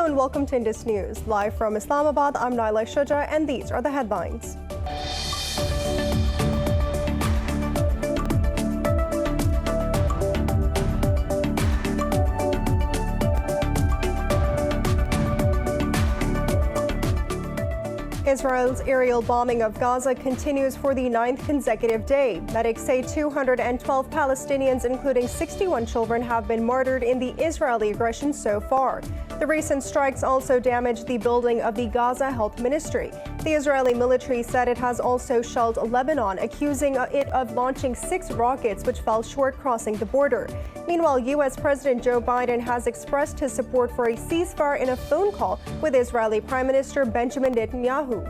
Hello and welcome to Indus News. Live from Islamabad, I'm Naila Shuja and these are the headlines. Israel's aerial bombing of Gaza continues for the 9th consecutive day. Medics say 212 Palestinians, including 61 children, have been martyred in the Israeli aggression so far. The recent strikes also damaged the building of the Gaza Health Ministry. The Israeli military said it has also shelled Lebanon, accusing it of launching 6 rockets which fell short crossing the border. Meanwhile, U.S. President Joe Biden has expressed his support for a ceasefire in a phone call with Israeli Prime Minister Benjamin Netanyahu.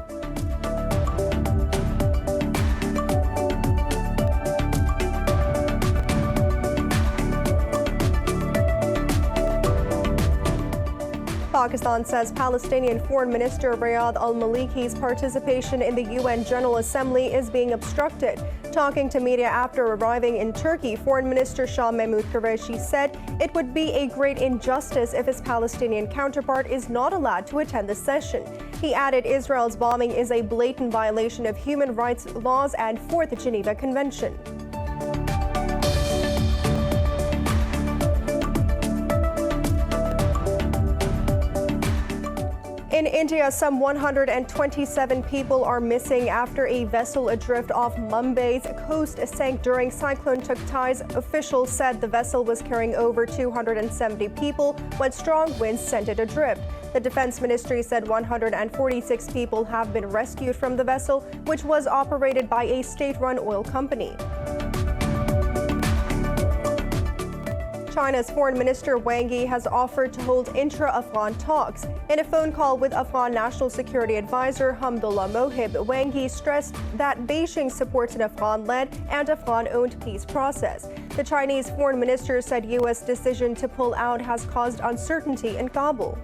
Pakistan says Palestinian Foreign Minister Riyad al-Maliki's participation in the UN General Assembly is being obstructed. Talking to media after arriving in Turkey, Foreign Minister Shah Mahmoud Qureshi said it would be a great injustice if his Palestinian counterpart is not allowed to attend the session. He added Israel's bombing is a blatant violation of human rights laws and 4th Geneva Convention. In India, some 127 people are missing after a vessel adrift off Mumbai's coast sank during cyclone Tuktais. Officials said the vessel was carrying over 270 people when strong winds sent it adrift. The Defense Ministry said 146 people have been rescued from the vessel, which was operated by a state-run oil company. China's Foreign Minister Wang Yi has offered to hold intra-Afghan talks. In a phone call with Afghan National Security Advisor Hamdullah Mohib, Wang Yi stressed that Beijing supports an Afghan-led and Afghan-owned peace process. The Chinese Foreign Minister said U.S. decision to pull out has caused uncertainty in Kabul.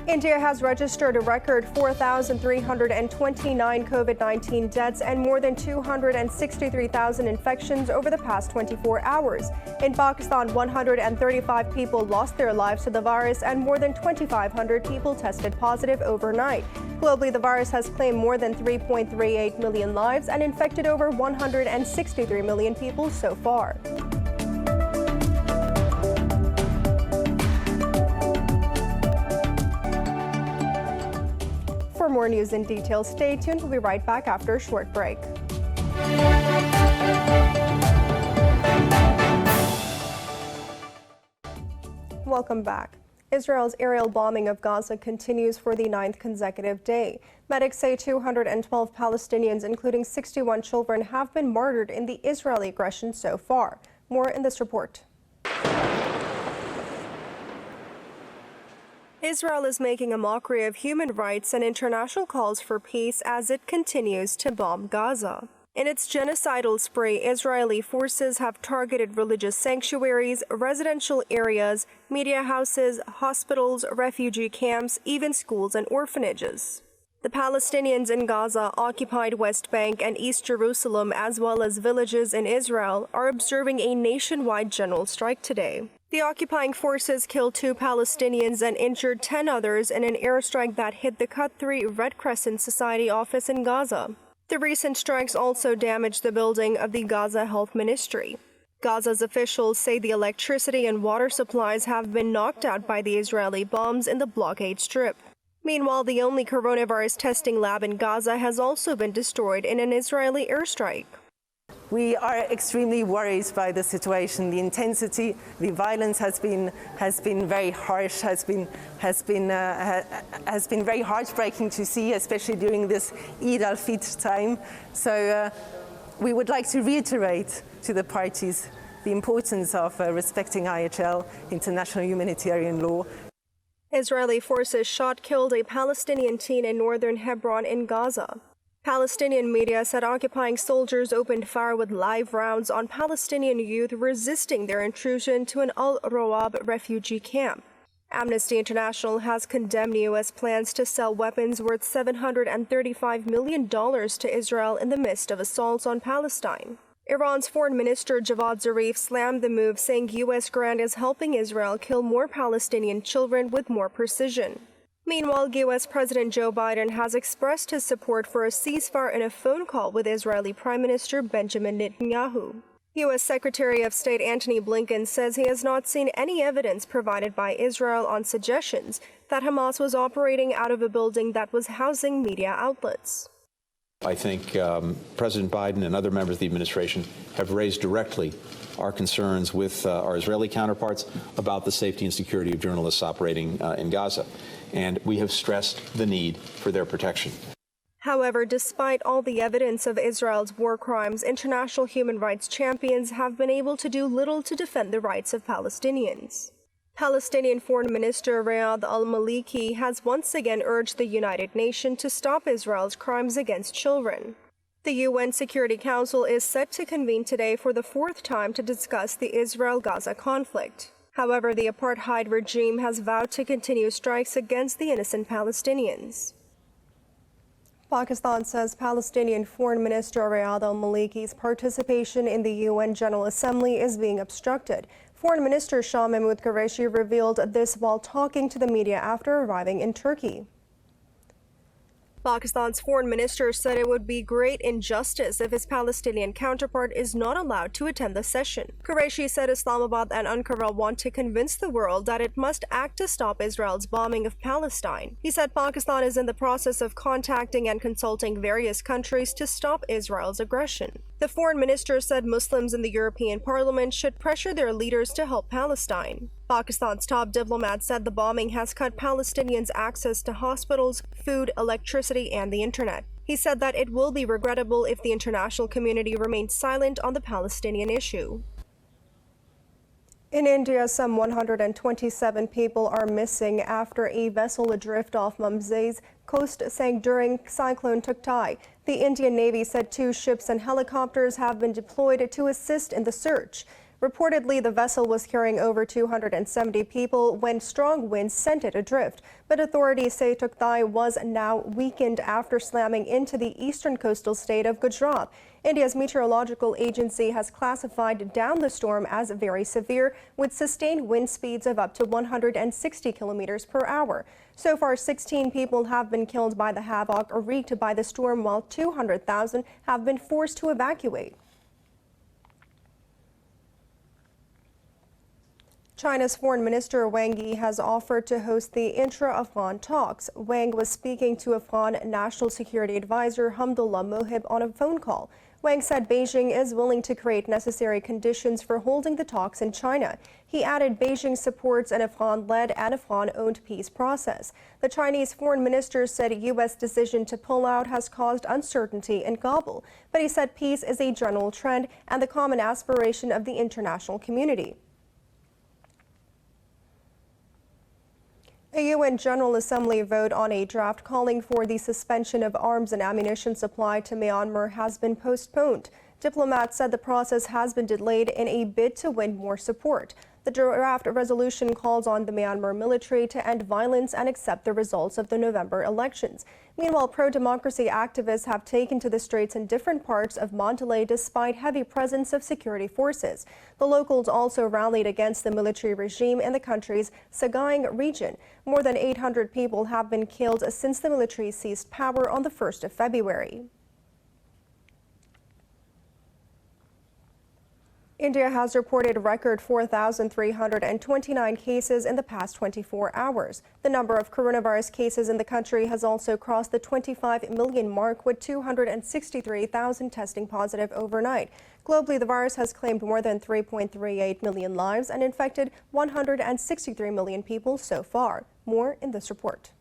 India has registered a record 4,329 COVID-19 deaths and more than 263,000 infections over the past 24 hours. In Pakistan, 135 people lost their lives to the virus and more than 2,500 people tested positive overnight. Globally, the virus has claimed more than 3.38 million lives and infected over 163 million people so far. For more news and details, stay tuned. We'll be right back after a short break. Welcome back. Israel's aerial bombing of Gaza continues for the 9th consecutive day. Medics say 212 Palestinians, including 61 children, have been martyred in the Israeli aggression so far. More in this report. Israel is making a mockery of human rights and international calls for peace as it continues to bomb Gaza. In its genocidal spree, Israeli forces have targeted religious sanctuaries, residential areas, media houses, hospitals, refugee camps, even schools and orphanages. The Palestinians in Gaza, occupied West Bank and East Jerusalem, as well as villages in Israel, are observing a nationwide general strike today. The occupying forces killed 2 Palestinians and injured 10 others in an airstrike that hit the Cut 3 Red Crescent Society office in Gaza. The recent strikes also damaged the building of the Gaza Health Ministry. Gaza's officials say the electricity and water supplies have been knocked out by the Israeli bombs in the blockade strip. Meanwhile, the only coronavirus testing lab in Gaza has also been destroyed in an Israeli airstrike. We are extremely worried by the situation. The intensity, the violence has been very harsh, has been very heartbreaking to see, especially during this Eid al-Fitr time. So we would like to reiterate to the parties the importance of respecting IHL, international humanitarian law. Israeli forces killed a Palestinian teen in northern Hebron in Gaza. Palestinian media said occupying soldiers opened fire with live rounds on Palestinian youth resisting their intrusion to an Al-Rawab refugee camp. Amnesty International has condemned U.S. plans to sell weapons worth $735 million to Israel in the midst of assaults on Palestine. Iran's Foreign Minister Javad Zarif slammed the move, saying U.S. grant is helping Israel kill more Palestinian children with more precision. Meanwhile, U.S. President Joe Biden has expressed his support for a ceasefire in a phone call with Israeli Prime Minister Benjamin Netanyahu. U.S. Secretary of State Antony Blinken says he has not seen any evidence provided by Israel on suggestions that Hamas was operating out of a building that was housing media outlets. I think President Biden and other members of the administration have raised directly our concerns with our Israeli counterparts about the safety and security of journalists operating in Gaza, and we have stressed the need for their protection. However, despite all the evidence of Israel's war crimes, international human rights champions have been able to do little to defend the rights of Palestinians. Palestinian Foreign Minister Riyad al-Maliki has once again urged the United Nations to stop Israel's crimes against children. The UN Security Council is set to convene today for the fourth time to discuss the Israel-Gaza conflict. However, the apartheid regime has vowed to continue strikes against the innocent Palestinians. Pakistan says Palestinian Foreign Minister Riyad al-Maliki's participation in the UN General Assembly is being obstructed. Foreign Minister Shah Mahmood Qureshi revealed this while talking to the media after arriving in Turkey. Pakistan's foreign minister said it would be great injustice if his Palestinian counterpart is not allowed to attend the session. Qureshi said Islamabad and Ankara want to convince the world that it must act to stop Israel's bombing of Palestine. He said Pakistan is in the process of contacting and consulting various countries to stop Israel's aggression. The foreign minister said Muslims in the European Parliament should pressure their leaders to help Palestine. Pakistan's top diplomat said the bombing has cut Palestinians' access to hospitals, food, electricity, and the internet. He said that it will be regrettable if the international community remains silent on the Palestinian issue. In India, some 127 people are missing after a vessel adrift off Mumbai coast sank during Cyclone Tuktai. The Indian Navy said 2 ships and helicopters have been deployed to assist in the search. Reportedly, the vessel was carrying over 270 people when strong winds sent it adrift, but authorities say Tuktai was now weakened after slamming into the eastern coastal state of Gujarat. India's meteorological agency has classified down the storm as very severe, with sustained wind speeds of up to 160 kilometers per hour. So far, 16 people have been killed by the havoc wreaked by the storm, while 200,000 have been forced to evacuate. China's Foreign Minister Wang Yi has offered to host the Intra-AFGHAN talks. Wang was speaking to Afghan National Security Advisor Hamdullah Mohib on a phone call. Wang said Beijing is willing to create necessary conditions for holding the talks in China. He added Beijing supports an Afghan-led and Afghan-owned peace process. The Chinese foreign minister said U.S. decision to pull out has caused uncertainty in Kabul, but he said peace is a general trend and the common aspiration of the international community. A UN General Assembly vote on a draft calling for the suspension of arms and ammunition supply to Myanmar has been postponed. Diplomats said the process has been delayed in a bid to win more support. The draft resolution calls on the Myanmar military to end violence and accept the results of the November elections. Meanwhile, pro-democracy activists have taken to the streets in different parts of Mandalay despite heavy presence of security forces. The locals also rallied against the military regime in the country's Sagaing region. More than 800 people have been killed since the military seized power on the 1st of February. India has reported a record 4,329 cases in the past 24 hours. The number of coronavirus cases in the country has also crossed the 25 million mark, with 263,000 testing positive overnight. Globally, the virus has claimed more than 3.38 million lives and infected 163 million people so far. More in this report.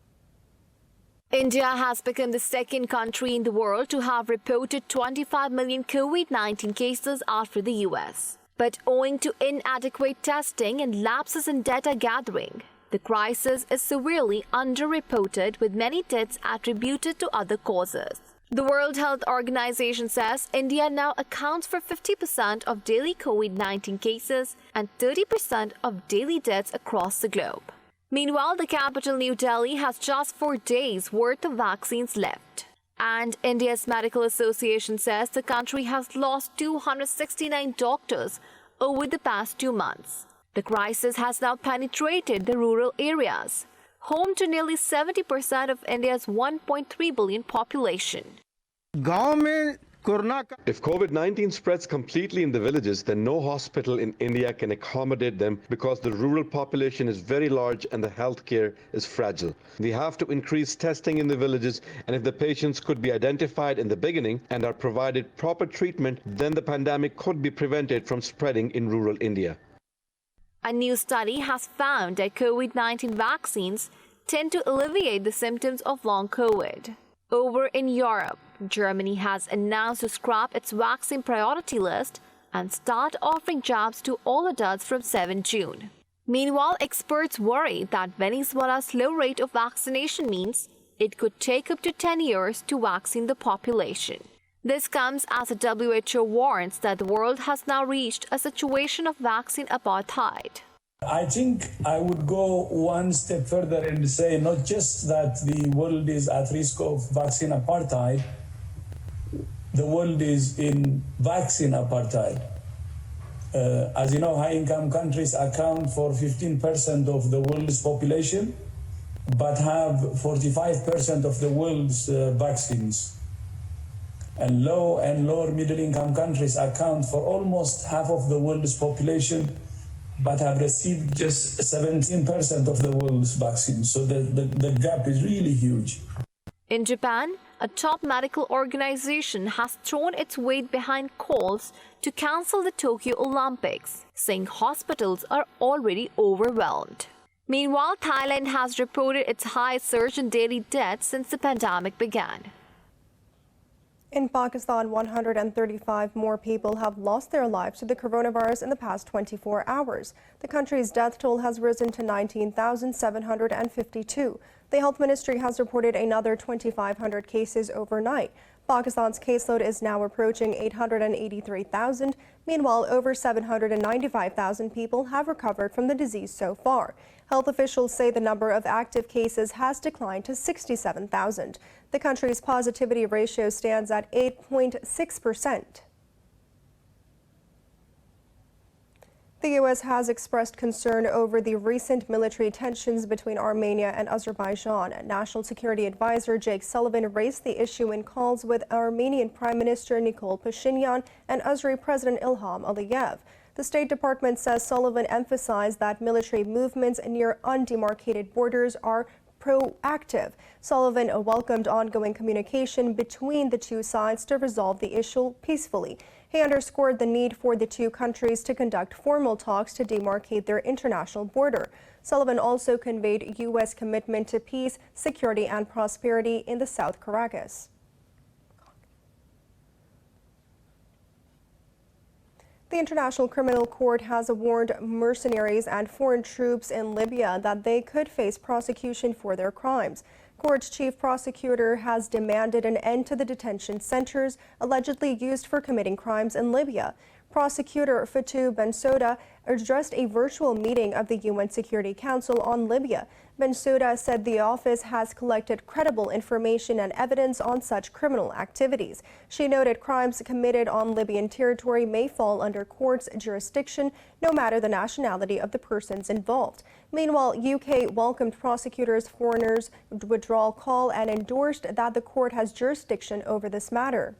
India has become the second country in the world to have reported 25 million COVID-19 cases after the US. But owing to inadequate testing and lapses in data gathering, the crisis is severely underreported, with many deaths attributed to other causes. The World Health Organization says India now accounts for 50% of daily COVID-19 cases and 30% of daily deaths across the globe. Meanwhile, the capital New Delhi has just 4 days' worth of vaccines left. And India's Medical Association says the country has lost 269 doctors over the past 2 months. The crisis has now penetrated the rural areas, home to nearly 70% of India's 1.3 billion population. If COVID-19 spreads completely in the villages, then no hospital in India can accommodate them because the rural population is very large and the healthcare is fragile. We have to increase testing in the villages, and if the patients could be identified in the beginning and are provided proper treatment, then the pandemic could be prevented from spreading in rural India. A new study has found that COVID-19 vaccines tend to alleviate the symptoms of long COVID. Over in Europe, Germany has announced to scrap its vaccine priority list and start offering jabs to all adults from 7 June. Meanwhile, experts worry that Venezuela's low rate of vaccination means it could take up to 10 years to vaccine the population. This comes as the WHO warns that the world has now reached a situation of vaccine apartheid. I think I would go one step further and say not just that the world is at risk of vaccine apartheid, the world is in vaccine apartheid. As you know, high-income countries account for 15% of the world's population, but have 45% of the world's vaccines. And low and lower middle-income countries account for almost half of the world's population, but have received just 17% of the world's vaccines. So the gap is really huge. In Japan, a top medical organization has thrown its weight behind calls to cancel the Tokyo Olympics, saying hospitals are already overwhelmed. Meanwhile, Thailand has reported its highest surge in daily deaths since the pandemic began. In Pakistan, 135 more people have lost their lives to the coronavirus in the past 24 hours. The country's death toll has risen to 19,752. The health ministry has reported another 2,500 cases overnight. Pakistan's caseload is now approaching 883,000. Meanwhile, over 795,000 people have recovered from the disease so far. Health officials say the number of active cases has declined to 67,000. The country's positivity ratio stands at 8.6%. The U.S. has expressed concern over the recent military tensions between Armenia and Azerbaijan. National Security Advisor Jake Sullivan raised the issue in calls with Armenian Prime Minister Nikol Pashinyan and Azeri President Ilham Aliyev. The State Department says Sullivan emphasized that military movements near undemarcated borders are proactive. Sullivan welcomed ongoing communication between the two sides to resolve the issue peacefully. He underscored the need for the two countries to conduct formal talks to demarcate their international border. Sullivan also conveyed U.S. commitment to peace, security, and prosperity in the South Caucasus. The International Criminal Court has warned mercenaries and foreign troops in Libya that they could face prosecution for their crimes. Court's chief prosecutor has demanded an end to the detention centers allegedly used for committing crimes in Libya. Prosecutor Fatou Bensouda addressed a virtual meeting of the UN Security Council on Libya. Bensouda said the office has collected credible information and evidence on such criminal activities. She noted crimes committed on Libyan territory may fall under court's jurisdiction, no matter the nationality of the persons involved. Meanwhile, UK welcomed prosecutors' foreigners' withdrawal call and endorsed that the court has jurisdiction over this matter.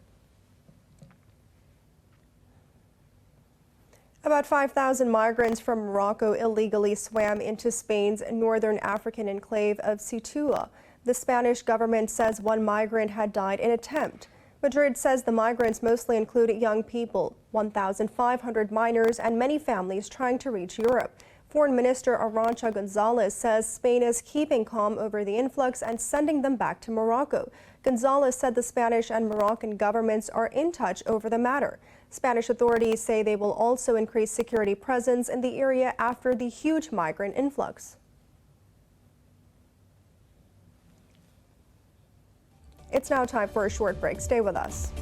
About 5,000 migrants from Morocco illegally swam into Spain's northern African enclave of CEUTA. The Spanish government says one migrant had died in attempt. Madrid says the migrants mostly include young people, 1,500 minors, and many families trying to reach Europe. Foreign Minister Arantxa Gonzalez says Spain is keeping calm over the influx and sending them back to Morocco. Gonzalez said the Spanish and Moroccan governments are in touch over the matter. Spanish authorities say they will also increase security presence in the area after the huge migrant influx. It's now time for a short break. Stay with us.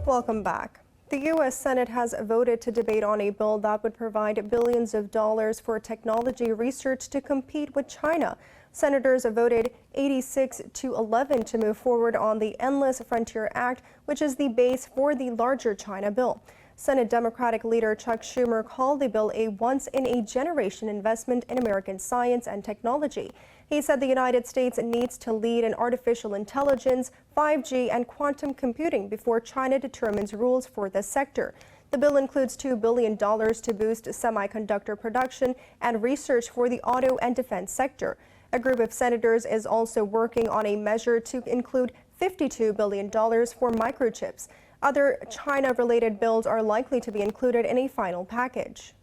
Welcome back. The U.S. Senate has voted to debate on a bill that would provide billions of dollars for technology research to compete with China. Senators voted 86-11 to move forward on the Endless Frontier Act, which is the base for the larger China bill. Senate Democratic leader Chuck Schumer called the bill a once-in-a-generation investment in American science and technology. He said the United States needs to lead in artificial intelligence, 5G, and quantum computing before China determines rules for this sector. The bill includes $2 billion to boost semiconductor production and research for the auto and defense sector. A group of senators is also working on a measure to include $52 billion for microchips. Other China-related bills are likely to be included in a final package.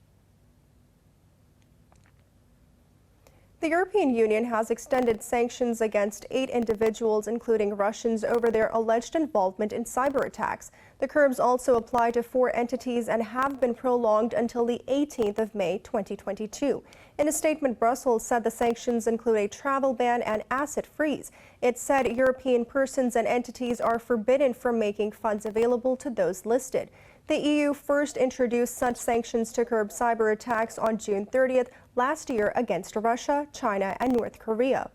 The European Union has extended sanctions against 8 individuals, including Russians, over their alleged involvement in cyber attacks. The curbs also apply to 4 entities and have been prolonged until the 18th of May 2022. In a statement, Brussels said the sanctions include a travel ban and asset freeze. It said European persons and entities are forbidden from making funds available to those listed. The EU first introduced such sanctions to curb cyber attacks on June 30th last year against Russia, China, and North Korea.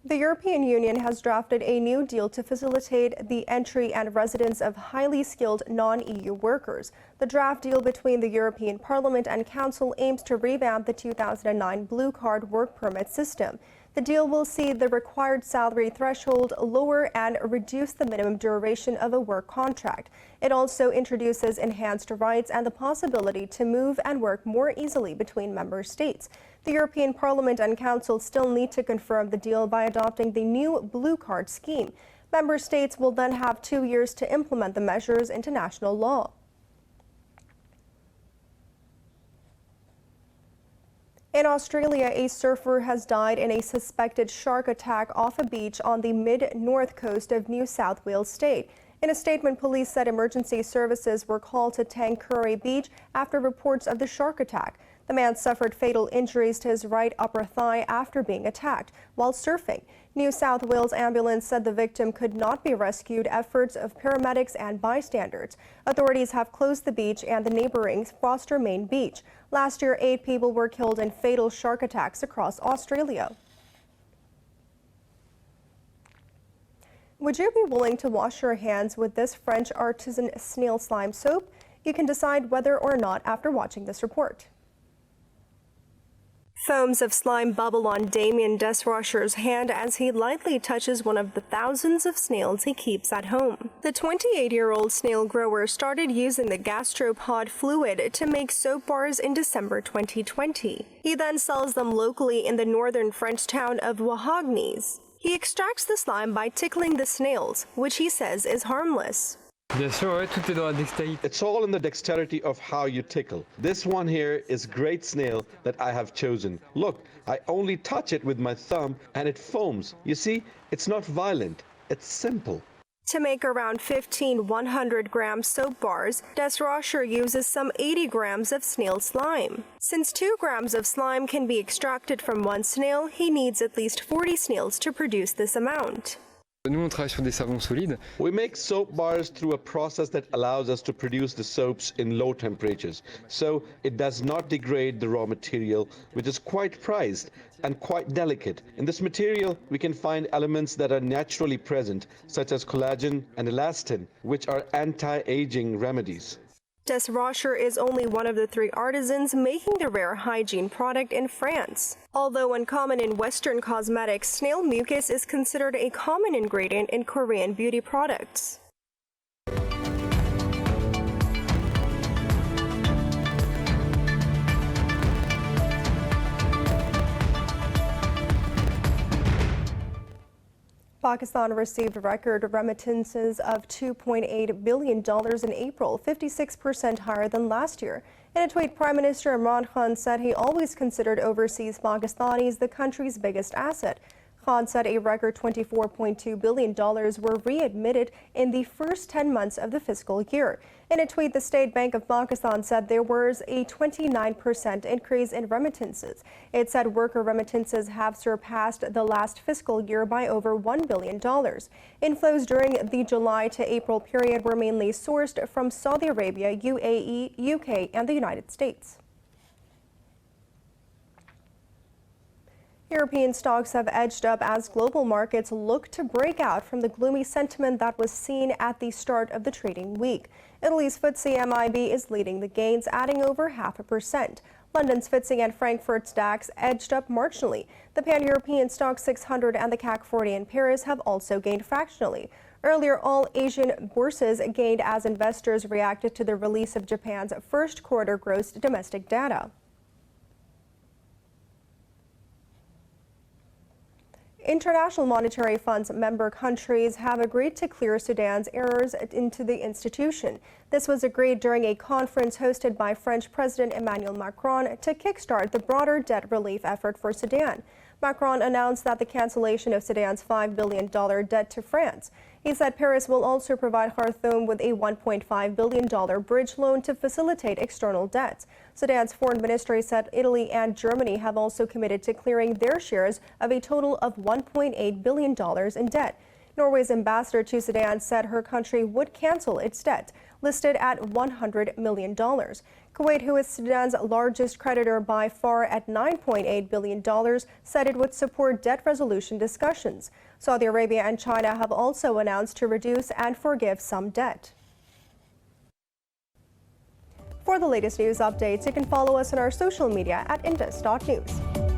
The European Union has drafted a new deal to facilitate the entry and residence of highly skilled non-EU workers. The draft deal between the European Parliament and Council aims to revamp the 2009 Blue Card work permit system. The deal will see the required salary threshold lower and reduce the minimum duration of a work contract. It also introduces enhanced rights and the possibility to move and work more easily between member states. The European Parliament and Council still need to confirm the deal by adopting the new Blue Card scheme. Member states will then have 2 years to implement the measures into national law. In Australia, a surfer has died in a suspected shark attack off a beach on the mid-north coast of New South Wales state. In a statement, police said emergency services were called to Tangkurra Beach after reports of the shark attack. The man suffered fatal injuries to his right upper thigh after being attacked while surfing. New South Wales ambulance said the victim could not be rescued. Efforts of paramedics and bystanders. Authorities have closed the beach and the neighboring Foster Main Beach. Last year, 8 people were killed in fatal shark attacks across Australia. Would you be willing to wash your hands with this French artisan snail slime soap? You can decide whether or not after watching this report. Foams of slime bubble on Damien Desrocher's hand as he lightly touches one of the thousands of snails he keeps at home. The 28-year-old snail grower started using the gastropod fluid to make soap bars in December 2020. He then sells them locally in the northern French town of Wahagnes. He extracts the slime by tickling the snails, which he says is harmless. It's all in the dexterity of how you tickle. This one here is great snail that I have chosen. Look, I only touch it with my thumb and it foams. You see, it's not violent, it's simple. To make around 15 100-gram soap bars, Desrocher uses some 80 grams of snail slime. Since 2 grams of slime can be extracted from one snail, he needs at least 40 snails to produce this amount. We make soap bars through a process that allows us to produce the soaps in low temperatures, so it does not degrade the raw material, which is quite prized and quite delicate. In this material, we can find elements that are naturally present, such as collagen and elastin, which are anti-aging remedies. Desrocher is only one of the 3 artisans making the rare hygiene product in France. Although uncommon in Western cosmetics, snail mucus is considered a common ingredient in Korean beauty products. Pakistan received record remittances of $2.8 billion in April, 56% higher than last year. In a tweet, Prime Minister Imran Khan said he always considered overseas Pakistanis the country's biggest asset. Khan said a record $24.2 billion were readmitted in the first 10 months of the fiscal year. In a tweet, the State Bank of Pakistan said there was a 29% increase in remittances. It said worker remittances have surpassed the last fiscal year by over $1 billion. Inflows during the July to April period were mainly sourced from Saudi Arabia, UAE, UK, and the United States. European stocks have edged up as global markets look to break out from the gloomy sentiment that was seen at the start of the trading week. Italy's FTSE MIB is leading the gains, adding over 0.5%. London's FTSE and Frankfurt's DAX edged up marginally. The Pan-European Stock 600 and the CAC 40 in Paris have also gained fractionally. Earlier, all Asian bourses gained as investors reacted to the release of Japan's first quarter gross domestic data. International Monetary Fund's member countries have agreed to clear Sudan's errors into the institution. This was agreed during a conference hosted by French President Emmanuel Macron to kickstart the broader debt relief effort for Sudan. Macron announced that the cancellation of Sudan's $5 billion debt to France. He said Paris will also provide Khartoum with a $1.5 billion bridge loan to facilitate external debts. Sudan's foreign ministry said Italy and Germany have also committed to clearing their shares of a total of $1.8 billion in debt. Norway's ambassador to Sudan said her country would cancel its debt, listed at $100 million. Kuwait, who is Sudan's largest creditor by far at $9.8 billion, said it would support debt resolution discussions. Saudi Arabia and China have also announced to reduce and forgive some debt. For the latest news updates, you can follow us on our social media at indus.news.